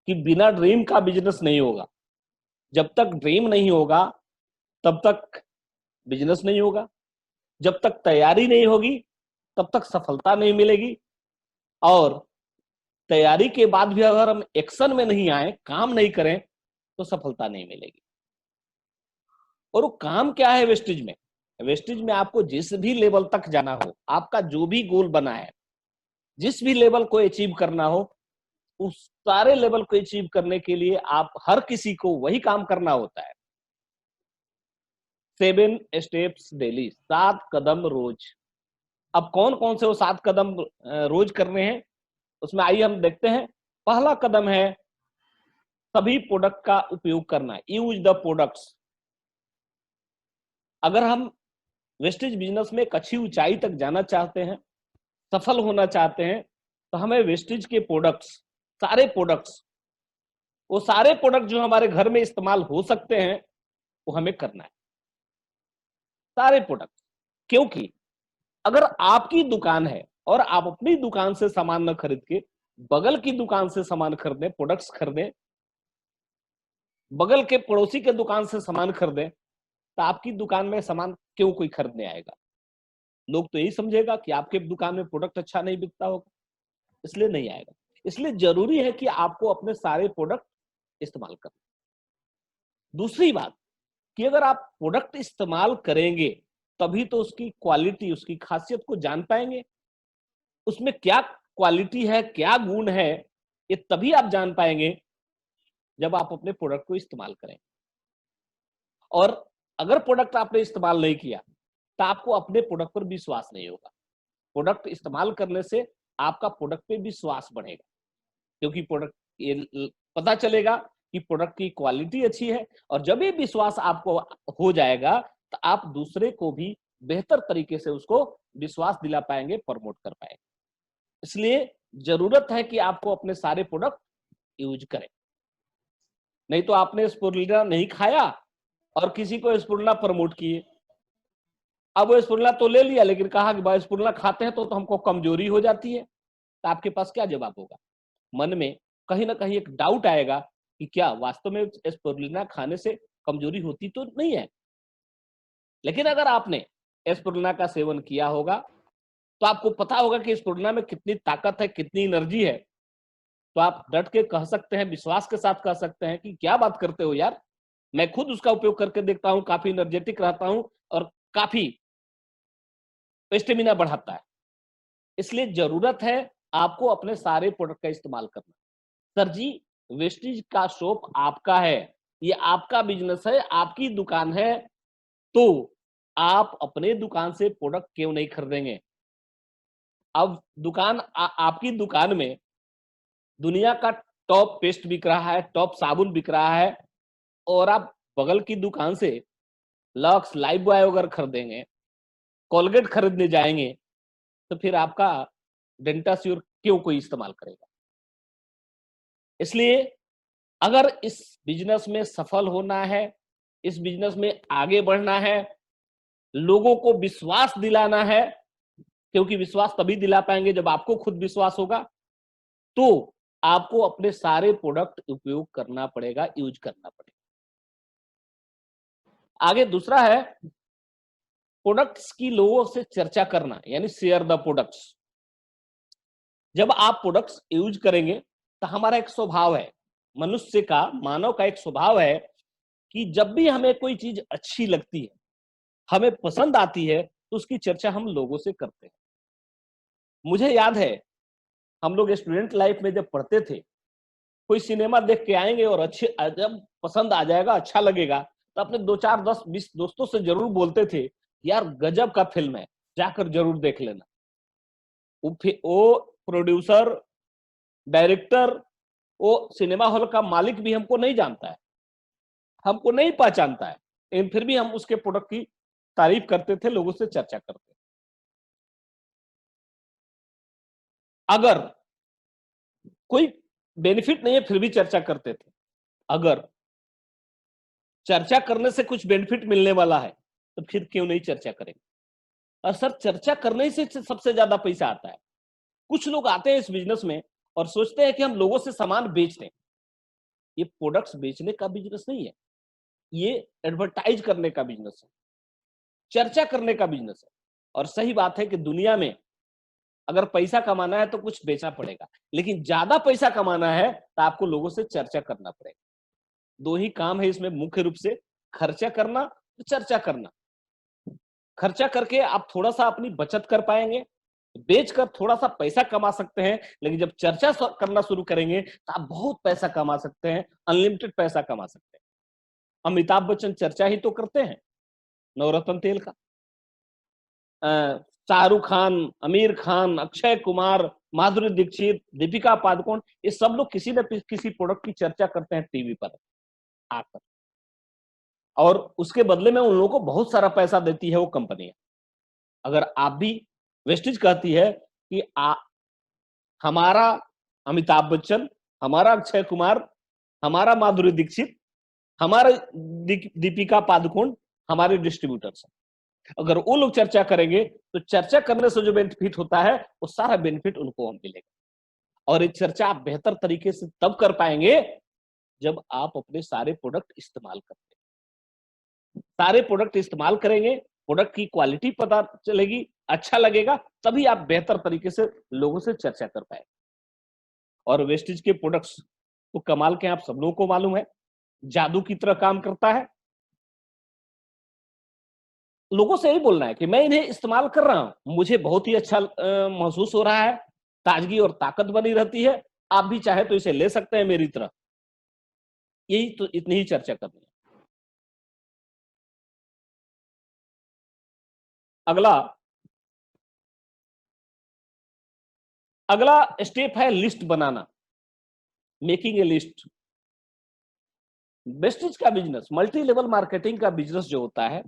कि बिना ड्रीम का बिजनेस नहीं होगा। जब तक ड्रीम नहीं होगा तब तक बिजनेस नहीं होगा, जब तक तैयारी नहीं होगी तब तक सफलता नहीं मिलेगी, और तैयारी के बाद भी अगर हम एक्शन में नहीं आए, काम नहीं करें, तो सफलता नहीं मिलेगी। और वो काम क्या है वेस्टेज में? वेस्टेज में आपको जिस भी लेवल तक जाना हो, आपका जो भी गोल बना है, जिस भी लेवल को अचीव करना हो, उस सारे लेवल को अचीव करने के लिए आप हर किसी को वही काम करना होता है। 7 स्टेप्स डेली, 7 कदम रोज। अब कौन कौन से वो 7 कदम रोज करने हैं, उसमें आइए हम देखते हैं। पहला कदम है सभी प्रोडक्ट का उपयोग करना, यूज द प्रोडक्ट्स। अगर हम वेस्टेज बिजनेस में एक अच्छी ऊंचाई तक जाना चाहते हैं, सफल होना चाहते हैं, तो हमें वेस्टेज के प्रोडक्ट्स, सारे प्रोडक्ट्स, वो सारे प्रोडक्ट जो हमारे घर में इस्तेमाल हो सकते हैं, वो हमें करना है, सारे प्रोडक्ट। क्योंकि अगर आपकी दुकान है और आप अपनी दुकान से सामान न खरीद के बगल की दुकान से सामान खरीदें, प्रोडक्ट्स खरीदें, बगल के पड़ोसी के दुकान से सामान खरीदें, तो आपकी दुकान में सामान क्यों कोई खरीदने आएगा? लोग तो यही समझेगा कि आपके दुकान में प्रोडक्ट अच्छा नहीं बिकता होगा, इसलिए नहीं आएगा। इसलिए जरूरी है कि आपको अपने सारे प्रोडक्ट इस्तेमाल करना। दूसरी बात कि अगर आप प्रोडक्ट इस्तेमाल करेंगे तभी तो उसकी क्वालिटी, उसकी खासियत को जान पाएंगे। उसमें क्या क्वालिटी है, क्या गुण है, ये तभी आप जान पाएंगे जब आप अपने प्रोडक्ट को इस्तेमाल करें। और अगर प्रोडक्ट आपने इस्तेमाल नहीं किया तो आपको अपने प्रोडक्ट पर विश्वास नहीं होगा। प्रोडक्ट इस्तेमाल करने से आपका प्रोडक्ट पे विश्वास बढ़ेगा, क्योंकि प्रोडक्ट ये पता चलेगा कि प्रोडक्ट की क्वालिटी अच्छी है, और जब ये विश्वास आपको हो जाएगा तो आप दूसरे को भी बेहतर तरीके से उसको विश्वास दिला पाएंगे, प्रमोट कर पाएंगे। इसलिए जरूरत है कि आपको अपने सारे प्रोडक्ट यूज करें। नहीं तो आपने स्पुरुलिना नहीं खाया और किसी को स्पुरुलिना प्रमोट किए, अब वो स्पुरुलिना तो ले लिया लेकिन कहा कि भाई स्पुरुलिना खाते हैं तो हमको कमजोरी हो जाती है, तो आपके पास क्या जवाब होगा? मन में कहीं ना कहीं एक डाउट आएगा कि क्या वास्तव में स्पुरुलिना खाने से कमजोरी होती तो नहीं है। लेकिन अगर आपने स्पुरुलिना का सेवन किया होगा तो आपको पता होगा कि स्पुरुलिना में कितनी ताकत है, कितनी एनर्जी है, तो आप डट के कह सकते हैं, विश्वास के साथ कह सकते हैं कि क्या बात करते हो यार, मैं खुद उसका उपयोग करके देखता हूं, काफी एनर्जेटिक रहता हूं और काफी स्टेमिना बढ़ाता है। इसलिए जरूरत है आपको अपने सारे प्रोडक्ट का इस्तेमाल करना। सर जी, वेस्टेज का शॉप आपका है, ये आपका बिजनेस है, आपकी दुकान है, तो आप अपने दुकान से प्रोडक्ट क्यों नहीं खरीदेंगे? अब दुकान आपकी दुकान में दुनिया का टॉप पेस्ट बिक रहा है, टॉप साबुन बिक रहा है, और आप बगल की दुकान से लक्स, लाइफ बॉय वगैरह खरीदेंगे, कोलगेट खरीदने जाएंगे, तो फिर आपका डेंटास्योर क्यों कोई इस्तेमाल करेगा? इसलिए अगर इस बिजनेस में सफल होना है, इस बिजनेस में आगे बढ़ना है, लोगों को विश्वास दिलाना है, क्योंकि विश्वास तभी दिला पाएंगे जब आपको खुद विश्वास होगा, तो आपको अपने सारे प्रोडक्ट उपयोग करना पड़ेगा, यूज करना पड़ेगा। आगे दूसरा है प्रोडक्ट्स की लोगों से चर्चा करना, यानी शेयर द प्रोडक्ट्स। जब आप प्रोडक्ट्स यूज करेंगे तो हमारा एक स्वभाव है, मनुष्य का, मानव का एक स्वभाव है कि जब भी हमें कोई चीज अच्छी लगती है, हमें पसंद आती है, तो उसकी चर्चा हम लोगों से करते हैं। मुझे याद है हम लोग स्टूडेंट लाइफ में जब पढ़ते थे, कोई सिनेमा देख के आएंगे और अच्छे, जब पसंद आ जाएगा, अच्छा लगेगा, तो अपने 2 4 10 20 दोस्तों से जरूर बोलते थे, यार गजब का फिल्म है, जाकर जरूर देख लेना। वो प्रोड्यूसर, डायरेक्टर, वो सिनेमा हॉल का मालिक भी हमको नहीं जानता है, हमको नहीं पहचानता है, लेकिन फिर भी हम उसके प्रोडक्ट की तारीफ करते थे, लोगों से चर्चा करते थे। अगर कोई बेनिफिट नहीं है फिर भी चर्चा करते थे। अगर चर्चा करने से कुछ बेनिफिट मिलने वाला है तो फिर क्यों नहीं चर्चा करेंगे? और सर, चर्चा करने से सबसे ज्यादा पैसा आता है। कुछ लोग आते हैं इस बिजनेस में और सोचते हैं कि हम लोगों से सामान बेच दें, ये प्रोडक्ट्स बेचने का बिजनेस नहीं है, ये एडवर्टाइज करने का बिजनेस है, चर्चा करने का बिजनेस है। और सही बात है कि दुनिया में अगर पैसा कमाना है तो कुछ बेचना पड़ेगा, लेकिन ज्यादा पैसा कमाना है तो आपको लोगों से चर्चा करना पड़ेगा। दो ही काम है इसमें मुख्य रूप से, खर्चा करना, चर्चा करना। खर्चा करके आप थोड़ा सा अपनी बचत कर पाएंगे, बेचकर थोड़ा सा पैसा कमा सकते हैं, लेकिन जब चर्चा करना शुरू करेंगे तो आप बहुत पैसा कमा सकते हैं, अनलिमिटेड पैसा कमा सकते हैं। अमिताभ बच्चन चर्चा ही तो करते हैं नवरत्न तेल का। शाहरुख खान, आमिर खान, अक्षय कुमार, माधुरी दीक्षित, दीपिका पादुकोण, ये सब लोग किसी न किसी प्रोडक्ट की चर्चा करते हैं टीवी पर आकर, और उसके बदले में उन लोगों को बहुत सारा पैसा देती है वो कंपनियां। अगर आप भी, वेस्टिज कहती है कि हमारा अमिताभ बच्चन, हमारा अक्षय कुमार, हमारा माधुरी दीक्षित, हमारा दीपिका पादुकोण हमारे डिस्ट्रीब्यूटर्स हैं। अगर वो लोग चर्चा करेंगे तो चर्चा करने से जो बेनिफिट होता है वो सारा बेनिफिट उनको हम मिलेगा। और ये चर्चा आप बेहतर तरीके से तब कर पाएंगे जब आप अपने सारे प्रोडक्ट इस्तेमाल करते हैं। सारे प्रोडक्ट इस्तेमाल करेंगे, प्रोडक्ट की क्वालिटी पता चलेगी, अच्छा लगेगा, तभी आप बेहतर तरीके से लोगों से चर्चा कर पाएंगे। और वेस्टिज के प्रोडक्ट्स तो कमाल के, आप सब लोगों को मालूम है, जादू की तरह काम करता है। लोगों से यही बोलना है कि मैं इन्हें इस्तेमाल कर रहा हूं, मुझे बहुत ही अच्छा महसूस हो रहा है, ताजगी और ताकत बनी रहती है, आप भी चाहे तो इसे ले सकते हैं मेरी तरह। यही तो, इतनी ही चर्चा करनी है। अगला अगला स्टेप है list banana, making a list. Vestige का बिजनेस, मल्टी लेवल मार्केटिंग का बिजनेस जो होता है,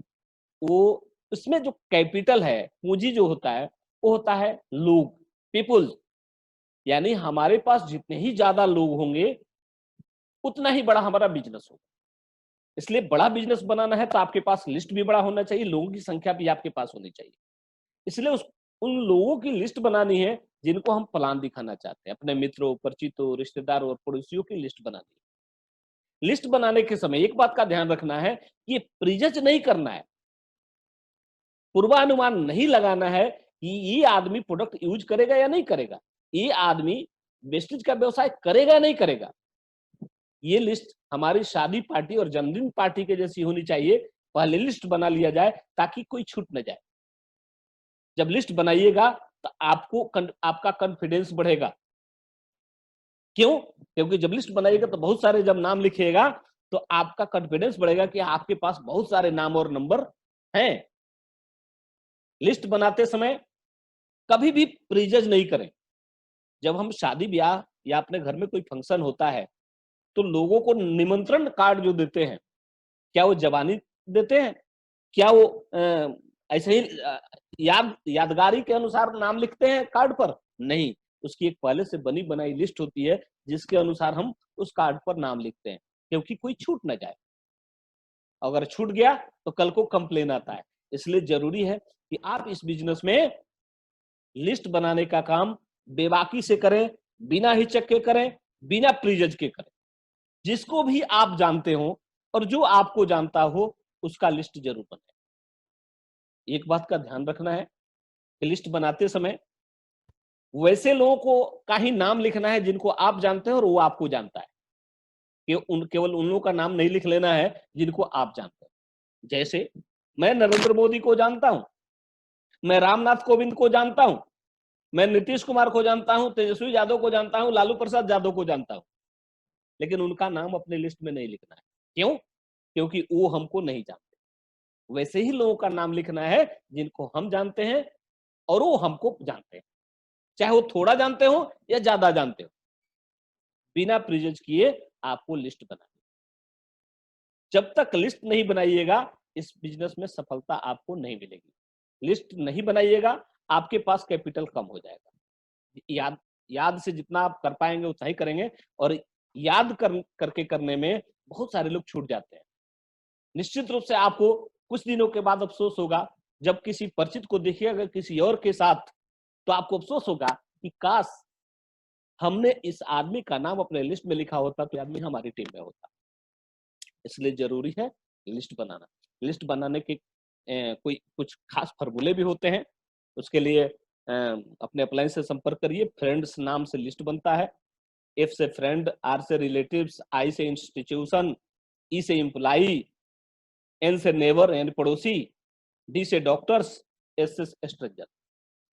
वो इसमें जो कैपिटल है, पूंजी जो होता है, वो होता है लोग, पीपुल्स। यानी हमारे पास जितने ही ज्यादा लोग होंगे उतना ही बड़ा हमारा बिजनेस होगा। इसलिए बड़ा बिजनेस बनाना है तो आपके पास लिस्ट भी बड़ा होना चाहिए, लोगों की संख्या भी आपके पास होनी चाहिए। इसलिए उन लोगों की लिस्ट बनानी है जिनको हम प्लान दिखाना चाहते हैं, अपने मित्रों, परिचितों, रिश्तेदारों और पड़ोसियों की लिस्ट बनानी है। लिस्ट बनाने के समय एक बात का ध्यान रखना है कि ये प्रीजज नहीं करना है, पूर्वानुमान नहीं लगाना है कि ये आदमी प्रोडक्ट यूज करेगा या नहीं करेगा, ये आदमी वेस्टेज का व्यवसाय करेगा या नहीं करेगा। ये लिस्ट हमारी शादी पार्टी और जन्मदिन पार्टी के जैसी होनी चाहिए। पहले लिस्ट बना लिया जाए ताकि कोई छूट न जाए। जब लिस्ट बनाइएगा तो आपका कॉन्फिडेंस बढ़ेगा। क्यों? क्योंकि जब लिस्ट बनाइएगा तो बहुत सारे जब नाम लिखिएगा तो आपका कॉन्फिडेंस बढ़ेगा कि आपके पास बहुत सारे नाम और नंबर हैं। लिस्ट बनाते समय कभी भी प्रीजज नहीं करें। जब हम शादी ब्याह या अपने घर में कोई फंक्शन होता है तो लोगों को निमंत्रण कार्ड जो देते हैं, क्या वो जबानी देते हैं? क्या वो ऐसे ही यादगारी के अनुसार नाम लिखते हैं कार्ड पर? नहीं, उसकी एक पहले से बनी बनाई लिस्ट होती है जिसके अनुसार हम उस कार्ड पर नाम लिखते हैं, क्योंकि कोई छूट ना जाए। अगर छूट गया तो कल को कंप्लेन आता है। इसलिए जरूरी है कि आप इस बिजनेस में लिस्ट बनाने का काम बेबाकी से करें, बिना हिचक के करें, बिना प्रीजज के करें। जिसको भी आप जानते हो और जो आपको जानता हो उसका लिस्ट जरूर बनाए। एक बात का ध्यान रखना है कि लिस्ट बनाते समय वैसे लोगों को का ही नाम लिखना है जिनको आप जानते हैं और वो आपको जानता है, कि केवल उन लोगों का नाम नहीं लिख लेना है जिनको आप जानते हैं। जैसे मैं नरेंद्र मोदी को जानता हूं, मैं रामनाथ कोविंद को जानता हूं, मैं नीतीश कुमार को जानता हूं, तेजस्वी यादव को जानता हूं, लालू प्रसाद यादव को जानता हूं, लेकिन उनका नाम अपने लिस्ट में नहीं लिखना है। क्यों? क्योंकि वो हमको नहीं जानते। वैसे ही लोगों का नाम लिखना है जिनको हम जानते हैं और वो हमको जानते हैं, चाहे वो थोड़ा जानते हो या ज्यादा जानते हो। बिना प्रीजज किए आपको लिस्ट बनानी। जब तक लिस्ट नहीं बनाइएगा इस बिजनेस में सफलता आपको नहीं मिलेगी। लिस्ट नहीं बनाइएगा, आपके पास कैपिटल कम हो जाएगा। याद से जितना आप कर पाएंगे उतना ही करेंगे, और करके करने में बहुत सारे लोग छूट जाते हैं। निश्चित रूप से आपको कुछ दिनों के बाद अफसोस होगा, जब किसी परिचित को देखिएगा किसी और के साथ, तो आपको अफसोस होगा कि काश हमने इस आदमी का नाम अपने लिस्ट में लिखा होता तो आदमी हमारी टीम में होता। इसलिए जरूरी है लिस्ट बनाना। लिस्ट बनाने के कोई कुछ खास फॉर्मूले भी होते हैं। उसके लिए अपने अपलाइन से संपर्क करिए। फ्रेंड्स नाम से लिस्ट बनता है। एफ से फ्रेंड, आर से रिलेटिव्स, आई से इंस्टीट्यूशन, ई से एम्प्लाई, एन से नेबर यानी पड़ोसी, डी से डॉक्टर्स, एस से स्ट्रेंजर।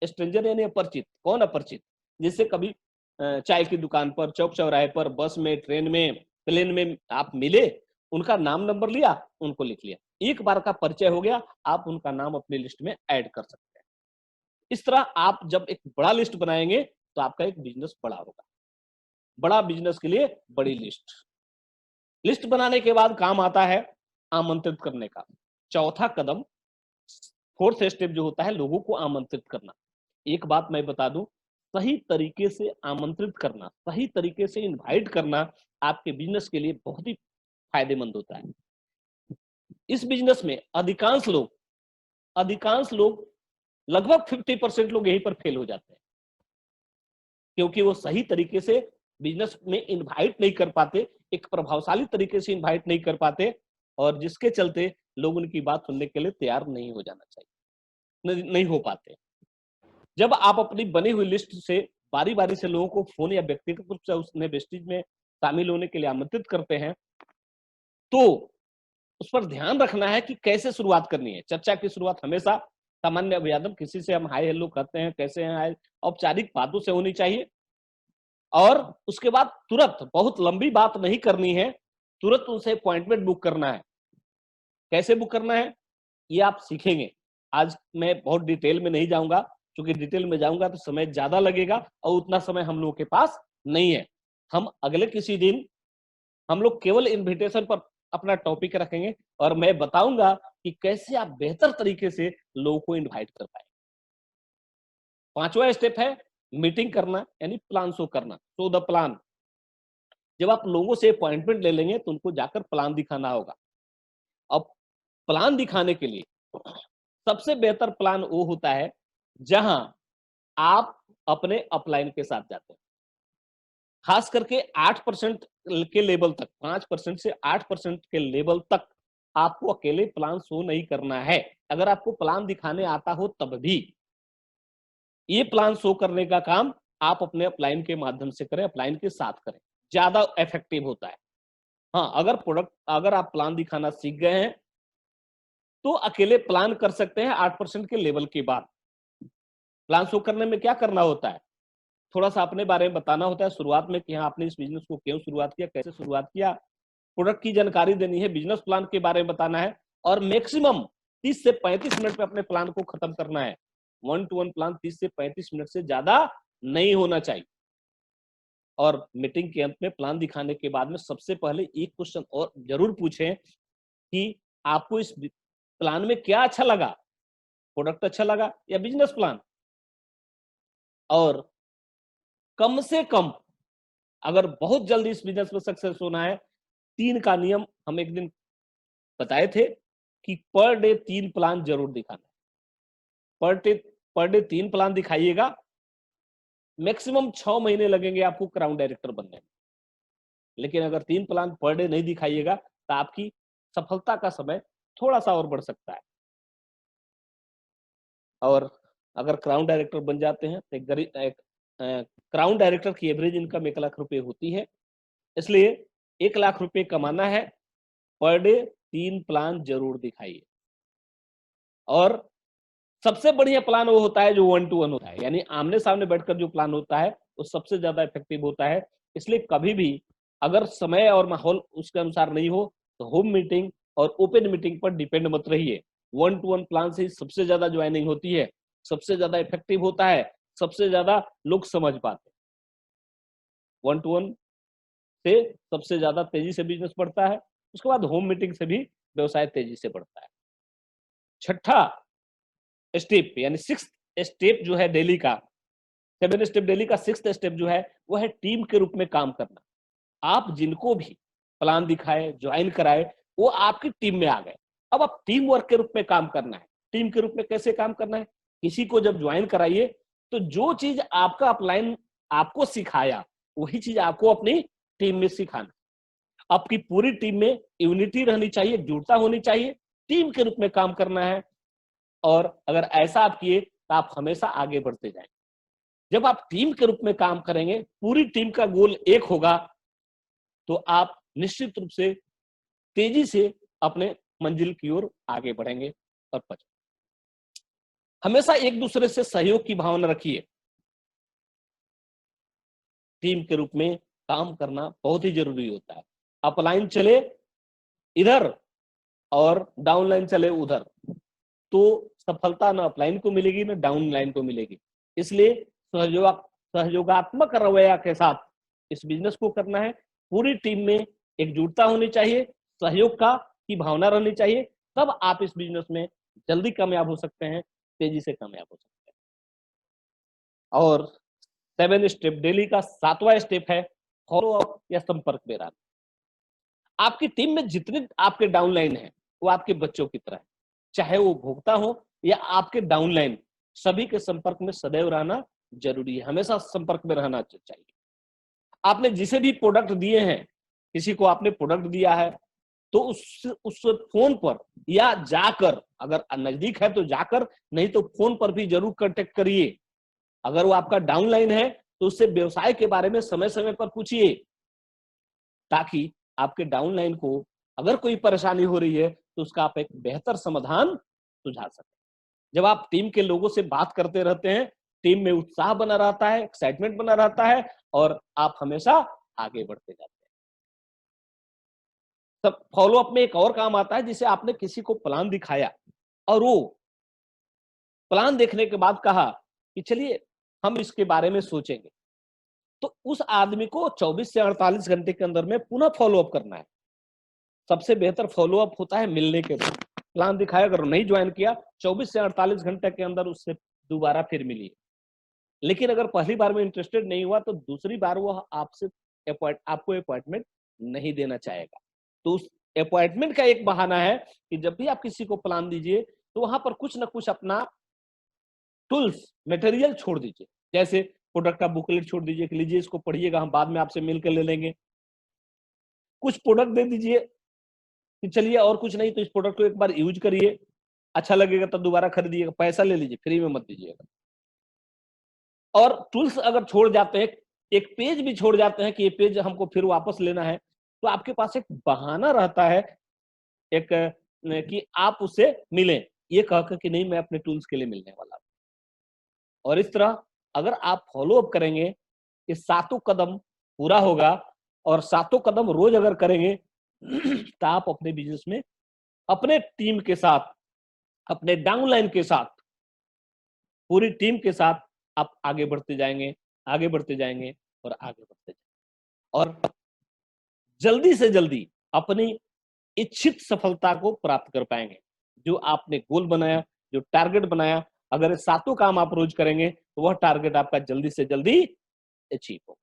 स्ट्रेंजर यानी अपरिचित। कौन अपरिचित? जिससे कभी चाय की दुकान पर, चौक चौराहे पर, बस में, ट्रेन में, प्लेन में आप मिले, उनका नाम नंबर लिया, उनको लिख लिया, एक बार का परिचय हो गया, आप उनका नाम अपनी लिस्ट में ऐड कर सकते हैं। इस तरह आप जब एक बड़ा लिस्ट बनाएंगे तो आपका एक बिजनेस बड़ा होगा। बड़ा बिजनेस के लिए बड़ी लिस्ट। लिस्ट बनाने के बाद काम आता है आमंत्रित करने का। चौथा कदम, फोर्थ स्टेप जो होता है, लोगों को आमंत्रित करना। एक बात मैं बता दूं, सही तरीके से आमंत्रित करना, सही तरीके से इनवाइट करना आपके बिजनेस के लिए बहुत ही फायदेमंद होता है। इस बिजनेस में अधिकांश लोग लगभग 50% लोग यहीं पर फेल हो जाते हैं, क्योंकि वो सही तरीके से बिजनेस में इनवाइट नहीं कर पाते, एक प्रभावशाली तरीके से इनवाइट नहीं कर पाते, और जिसके चलते लोग उनकी बात सुनने के लिए तैयार नहीं हो जाना चाहिए, नहीं हो पाते। जब आप अपनी बनी हुई लिस्ट से बारी बारी से लोगों को फोन या व्यक्तिगत रूप से उसने वेस्टेज में शामिल होने के लिए आमंत्रित करते हैं, तो उस पर ध्यान रखना है कि कैसे शुरुआत करनी है। चर्चा की शुरुआत हमेशा सामान्य अभिवादन, किसी से हम हाय हेलो करते हैं, कैसे हैं, हाय, औपचारिक बातों से होनी चाहिए। और उसके बाद तुरंत, बहुत लंबी बात नहीं करनी है, तुरंत उनसे अपॉइंटमेंट बुक करना है। कैसे बुक करना है ये आप सीखेंगे। आज मैं बहुत डिटेल में नहीं जाऊंगा, क्योंकि डिटेल में जाऊंगा तो समय ज्यादा लगेगा और उतना समय हम लोगों के पास नहीं है। हम अगले किसी दिन हम लोग केवल इनविटेशन पर अपना टॉपिक रखेंगे और मैं बताऊंगा कि कैसे आप बेहतर तरीके से लोगों को इनवाइट कर पाए। पांचवा स्टेप है मीटिंग करना, यानी प्लान शो करना। Show the plan. जब आप लोगों से अपॉइंटमेंट ले लेंगे तो उनको जाकर प्लान दिखाना होगा। अब प्लान दिखाने के लिए सबसे बेहतर प्लान वो होता है जहां आप अपने अपलाइन के साथ जाते हैं। खास करके 8% के लेवल तक, 5% से 8% के लेवल तक आपको अकेले प्लान शो नहीं करना है। अगर आपको प्लान दिखाने आता हो तब भी ये प्लान शो करने का काम आप अपने अपलाइन के माध्यम से करें, अपलाइन के साथ करें, ज्यादा इफेक्टिव होता है। हाँ, अगर आप प्लान दिखाना सीख गए हैं तो अकेले प्लान कर सकते हैं 8% के लेवल के बाद। प्लान शो करने में क्या करना होता है, थोड़ा सा अपने बारे में बताना होता है शुरुआत में कि हाँ आपने इस बिजनेस को क्यों शुरुआत किया, कैसे शुरुआत किया, प्रोडक्ट की जानकारी देनी है, बिजनेस प्लान के बारे में बताना है, और मैक्सिमम 30 से 35 मिनट में अपने प्लान को खत्म करना है। 1-to-1 प्लान 30 से 35 मिनट से ज्यादा नहीं होना चाहिए। और मीटिंग के अंत में प्लान दिखाने के बाद में सबसे पहले एक क्वेश्चन और जरूर पूछें कि आपको इस प्लान में क्या अच्छा लगा, प्रोडक्ट अच्छा लगा या बिजनेस प्लान। और कम से कम, अगर बहुत जल्दी इस बिजनेस में सक्सेस होना है, 3 का नियम हम एक दिन बताए थे कि पर डे 3 प्लान जरूर दिखाना। Per day 3 plan दिखाइएगा। मैक्सिमम 6 महीने लगेंगे आपको क्राउन डायरेक्टर बनने में, लेकिन अगर 3 प्लान पर डे नहीं दिखाइएगा तो आपकी सफलता का समय थोड़ा सा और बढ़ सकता है। और अगर क्राउन डायरेक्टर बन जाते हैं तो एक क्राउन डायरेक्टर की एवरेज इनकम 1 लाख रुपए होती है। इसलिए 1 लाख रुपए कमाना है, पर डे 3 प्लान जरूर दिखाइए। और सबसे बढ़िया प्लान वो होता है जो 1-to-1 होता है, यानी आमने सामने बैठकर जो प्लान होता है वो सबसे ज्यादा इफेक्टिव होता है। इसलिए कभी भी अगर समय और माहौल उसके अनुसार नहीं हो तो होम मीटिंग और ओपन मीटिंग पर डिपेंड मत रहिए। 1-to-1 प्लान से सबसे ज्यादा ज्वाइनिंग होती है, सबसे ज्यादा इफेक्टिव होता है, सबसे ज्यादा लोग समझ पाते हैं। 1-to-1 से सबसे ज्यादा तेजी से बिजनेस बढ़ता है, उसके बाद होम मीटिंग से भी व्यवसाय तेजी से बढ़ता है। छठा स्टेप यानी 6th स्टेप जो है डेली का, 7 स्टेप डेली का 6th स्टेप जो है वो है टीम के रूप में काम करना। आप जिनको भी प्लान दिखाए, ज्वाइन कराए, वो आपकी टीम में आ गए। अब आप टीम वर्क के रूप में काम करना है। टीम के रूप में कैसे काम करना है, किसी को जब ज्वाइन कराइए तो जो चीज आपका अपलाइन आपको सिखाया वही चीज आपको अपनी टीम में सिखाना। आपकी पूरी टीम में यूनिटी रहनी चाहिए, एकजुटता होनी चाहिए, टीम के रूप में काम करना है। और अगर ऐसा आप किए तो आप हमेशा आगे बढ़ते जाएंगे। जब आप टीम के रूप में काम करेंगे, पूरी टीम का गोल एक होगा, तो आप निश्चित रूप से तेजी से अपने मंजिल की ओर आगे बढ़ेंगे और पहुंचेंगे। हमेशा एक दूसरे से सहयोग की भावना रखिए। टीम के रूप में काम करना बहुत ही जरूरी होता है। अपलाइन चले इधर और डाउन लाइन चले उधर, तो सफलता न अपलाइन को मिलेगी न डाउन लाइन को मिलेगी। इसलिए सहयोगात्मक रवैया के साथ इस बिजनेस को करना है। पूरी टीम में एकजुटता होनी चाहिए, सहयोग का की भावना रहनी चाहिए, तब आप इस बिजनेस में जल्दी कामयाब हो सकते हैं, तेजी से कामयाब हो सकते हैं। और 7 स्टेप, डेली का 7वां स्टेप है फॉलो अप या संपर्क में रहना। आपकी टीम में जितने आपके डाउनलाइन हैं, वो आपके बच्चों की तरह है, चाहे वो भोक्ता हो या आपके डाउनलाइन, सभी के संपर्क में सदैव रहना जरूरी है। हमेशा संपर्क में रहना चाहिए। आपने जिसे भी प्रोडक्ट दिए हैं, किसी को आपने प्रोडक्ट दिया है, तो उस फोन पर या जाकर, अगर नजदीक है तो जाकर, नहीं तो फोन पर भी जरूर कांटेक्ट करिए। अगर वो आपका डाउनलाइन है तो उससे व्यवसाय के बारे में समय समय पर पूछिए, ताकि आपके डाउनलाइन को अगर कोई परेशानी हो रही है तो उसका आप एक बेहतर समाधान सुझा सकें। जब आप टीम के लोगों से बात करते रहते हैं, टीम में उत्साह बना रहता है, एक्साइटमेंट बना रहता है, और आप हमेशा आगे बढ़ते जाते हैं। तब फॉलो अप में एक और काम आता है, जिसे आपने किसी को प्लान दिखाया और वो प्लान देखने के बाद कहा कि चलिए हम इसके बारे में सोचेंगे, तो उस आदमी को 24 से 48 घंटे के अंदर में पुनः फॉलो अप करना है। सबसे बेहतर फॉलो अप होता है मिलने के बाद। प्लान दिखाया, अगर नहीं ज्वाइन किया, 24 से 48 घंटे के अंदर उससे दोबारा फिर मिलिए। लेकिन अगर पहली बार में इंटरेस्टेड नहीं हुआ तो दूसरी बार वो आपसे आपको अपॉइंटमेंट नहीं देना चाहेगा। तो उस अपॉइंटमेंट का एक बहाना है कि जब भी आप किसी को प्लान दीजिए, तो वहां पर कुछ ना कुछ अपना टूल्स मटेरियल छोड़ दीजिए। जैसे प्रोडक्ट का बुकलेट छोड़ दीजिए कि लीजिए इसको पढ़िएगा, हम बाद में आपसे मिलकर ले लेंगे। कुछ प्रोडक्ट दे दीजिए कि चलिए और कुछ नहीं तो इस प्रोडक्ट को एक बार यूज करिए, अच्छा लगेगा तब दोबारा खरीदिएगा, पैसा ले लीजिए, फ्री में मत दीजिएगा। और टूल्स अगर छोड़ जाते हैं, एक पेज भी छोड़ जाते हैं कि ये पेज हमको फिर वापस लेना है, तो आपके पास एक बहाना रहता है एक कि आप उससे मिलें, ये कहकर कि नहीं मैं अपने टूल्स के लिए मिलने वाला हूं। और इस तरह अगर आप फॉलो अप करेंगे, ये सातों कदम पूरा होगा, और सातों कदम रोज अगर करेंगे तो आप अपने बिजनेस में अपने टीम के साथ, अपने डाउनलाइन के साथ, पूरी टीम के साथ आप आगे बढ़ते जाएंगे, आगे बढ़ते जाएंगे और आगे बढ़ते जाएंगे, और जल्दी से जल्दी अपनी इच्छित सफलता को प्राप्त कर पाएंगे। जो आपने गोल बनाया, जो टारगेट बनाया, अगर ये सातों काम आप रोज करेंगे तो वह टारगेट आपका जल्दी से जल्दी अचीव होगा।